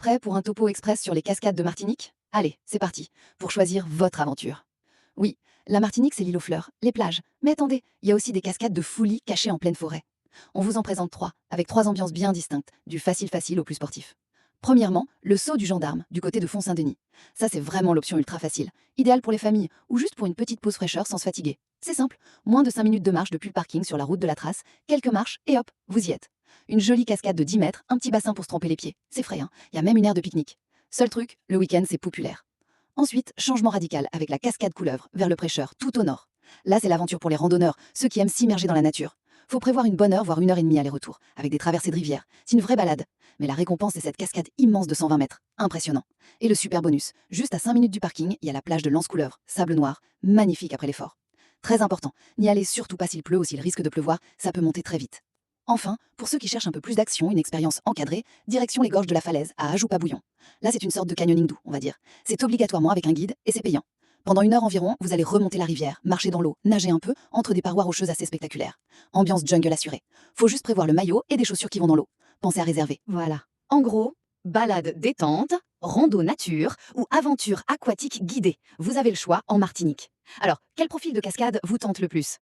Prêt pour un topo express sur les cascades de Martinique? Allez, c'est parti, pour choisir votre aventure. Oui, la Martinique, c'est l'île aux fleurs, les plages. Mais attendez, il y a aussi des cascades de folie cachées en pleine forêt. On vous en présente trois, avec trois ambiances bien distinctes, du facile-facile au plus sportif. Premièrement, le saut du gendarme, du côté de Font-Saint-Denis. Ça, c'est vraiment l'option ultra facile, idéale pour les familles, ou juste pour une petite pause fraîcheur sans se fatiguer. C'est simple, moins de 5 minutes de marche depuis le parking sur la route de la Trace, quelques marches, et hop, vous y êtes. Une jolie cascade de 10 mètres, un petit bassin pour se tremper les pieds. C'est frais, hein, il y a même une aire de pique-nique. Seul truc, le week-end, c'est populaire. Ensuite, changement radical avec la cascade Couleuvre, vers le Prêcheur, tout au nord. Là, c'est l'aventure pour les randonneurs, ceux qui aiment s'immerger dans la nature. Faut prévoir une bonne heure, voire 1 heure et demie aller-retour, avec des traversées de rivière. C'est une vraie balade. Mais la récompense, c'est cette cascade immense de 120 mètres. Impressionnant. Et le super bonus, juste à 5 minutes du parking, il y a la plage de Lance-Couleuvre, sable noir, magnifique après l'effort. Très important, n'y allez surtout pas s'il pleut ou s'il risque de pleuvoir, ça peut monter très vite. Enfin, pour ceux qui cherchent un peu plus d'action, une expérience encadrée, direction les gorges de la Falaise, à Ajoupa-Bouillon. Là, c'est une sorte de canyoning doux, on va dire. C'est obligatoirement avec un guide et c'est payant. Pendant 1 heure environ, vous allez remonter la rivière, marcher dans l'eau, nager un peu, entre des parois rocheuses assez spectaculaires. Ambiance jungle assurée. Faut juste prévoir le maillot et des chaussures qui vont dans l'eau. Pensez à réserver. Voilà. En gros, balade détente, rando nature ou aventure aquatique guidée. Vous avez le choix en Martinique. Alors, quel profil de cascade vous tente le plus?